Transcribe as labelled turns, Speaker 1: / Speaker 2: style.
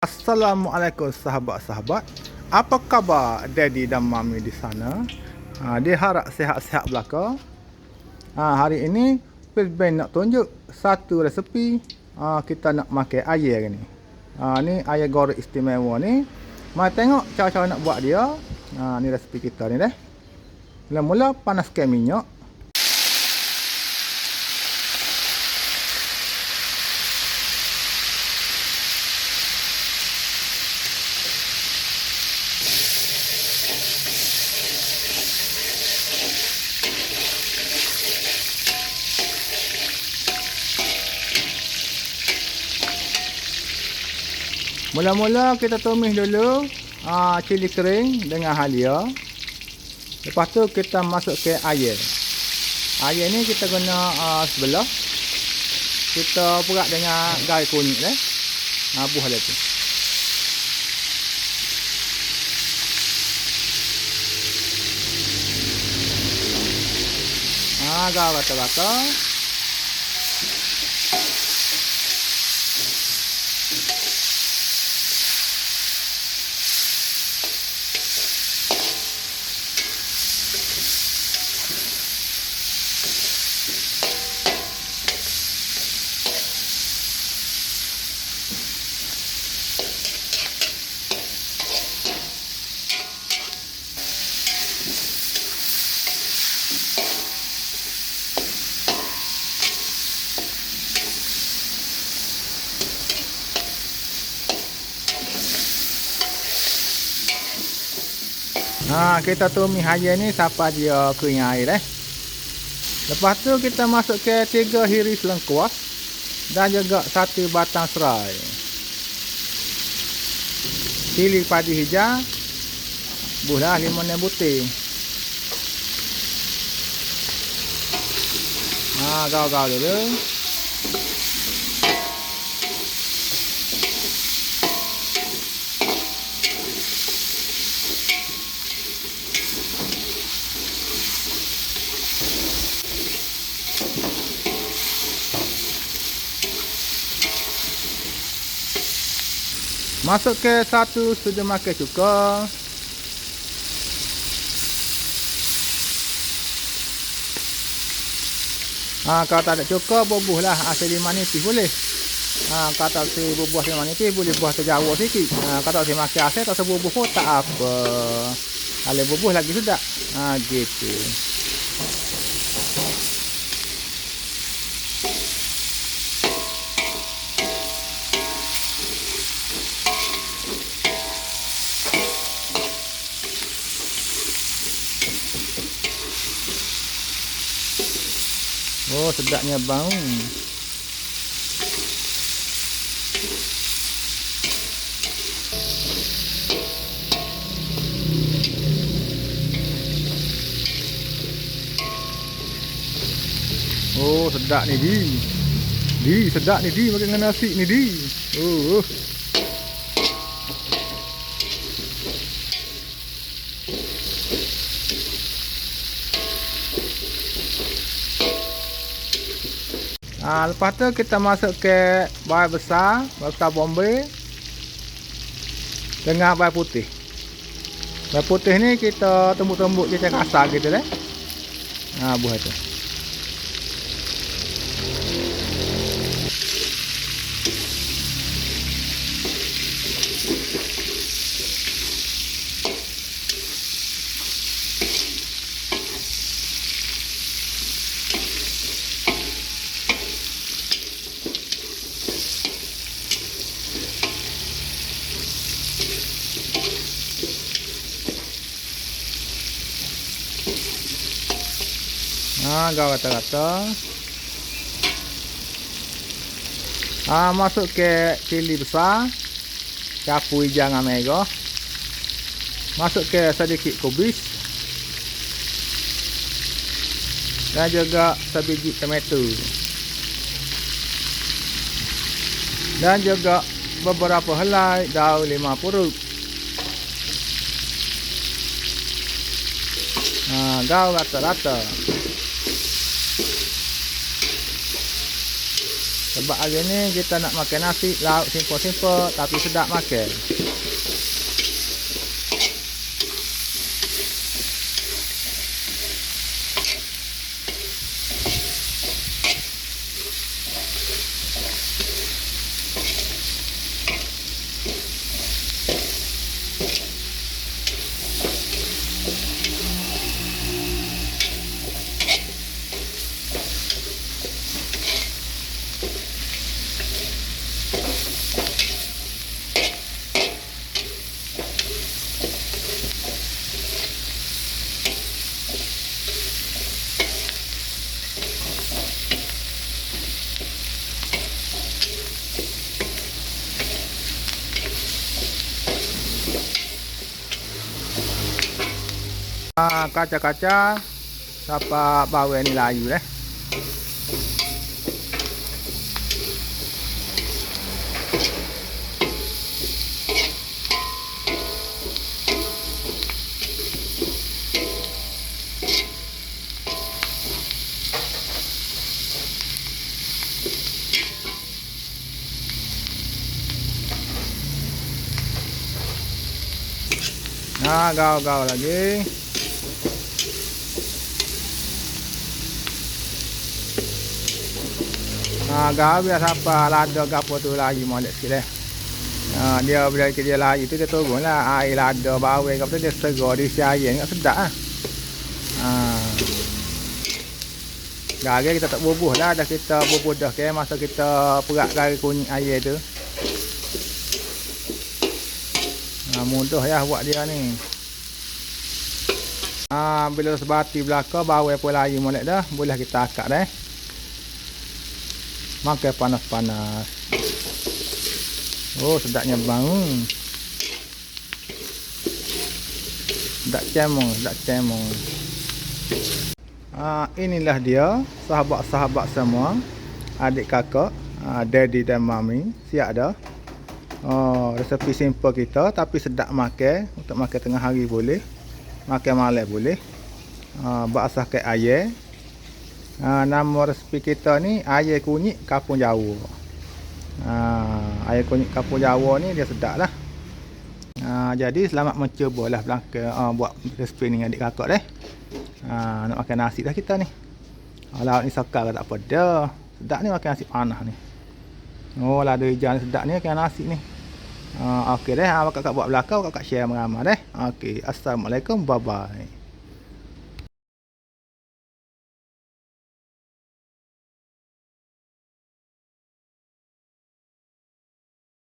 Speaker 1: Assalamualaikum sahabat-sahabat. Apa khabar Daddy dan Mami di sana? Dia harap sihat-sihat belaka. Hari ini Firman nak tunjuk satu resepi kita nak makan air ni. Ni air goreng istimewa ni. Mari tengok cara-cara nak buat dia. Ni resepi kita ni dah. Mula-mula panaskan minyak. Mula-mula kita tumis dulu cili kering dengan halia. Lepas tu kita masukkan air. Air ni kita guna sebelah. Kita perak dengan garis kunyit dah. Buah dia tu. Garis rata-rata. Kita tumis air ni sampai dia kering air dah. Lepas tu kita masukkan 3 hiris lengkuas dan juga 1 batang serai. Cili padi hijau. Buah limau dan putih. Gaul-gaul dulu. Masuk ke 1 sudu makan cuka. Kalau tak ada cuka, bubuh lah asal 5 nipis boleh. Kalau tak si bubuh 5 nipis, boleh buah terjawab sikit. Kalau tak si makan asal, tak sebubuh pun tak apa. Kalau bubuh lagi sudah. Gitu. Sedapnya bau. Sedap ni Di sedap ni makan dengan nasi ni Di. Lepas tu kita masuk ke bawang besar Bombay dengan bawang putih. Bawang putih ni kita tumbuk-tumbuk je macam kasar gitu dah. Buah tu. Gaul rata-rata. Masuk ke cili besar, campur hijau dengan merah. Masuk ke sedikit kubis dan juga sebiji tomato dan juga beberapa helai daun 5 purut. Gaul rata-rata. Sebab hari ni kita nak makan nasi lauk simple-simple tapi sedap makan. Kaca-kaca siapa bawah ni layu deh. Nah, gaul-gaul lagi. Gaul biar siapa lada gapo tu lagi molek sikit deh. Dia bila dia lagi tu dia turunlah air lada bawang gapo tu dia segar di isi air enggak sedap ah. Gari kita tak bubuh dah kita bubuh dah ke masa kita perak dari kunyit air tu. Mudah ya buat dia ni. Bila sebati belaka bawang pun layu molek dah, boleh kita akak dah. Makan panas-panas. Oh, sedapnya bang. Sedap cemong. Inilah dia sahabat-sahabat semua, adik kakak, daddy dan mami, siap dah. Resepi simple kita tapi sedap makan. Untuk makan tengah hari boleh, makan malam boleh. Basah ke air. Nama resepi kita ni air kunyit kapung Jawa. Air kunyit kapung Jawa ni dia sedap lah. Jadi selamat mencubalah belaka buat resepi ni adik kakak deh. Nak makan nasi dah kita ni. Lauk ni sekar tak apa dah. Sedap ni makan nasi panas ni. Oh, lada hijau ni sedap ni makan nasi ni. Okey deh, kakak buat belakang, kakak share ramai deh. Okey, assalamualaikum, bye bye.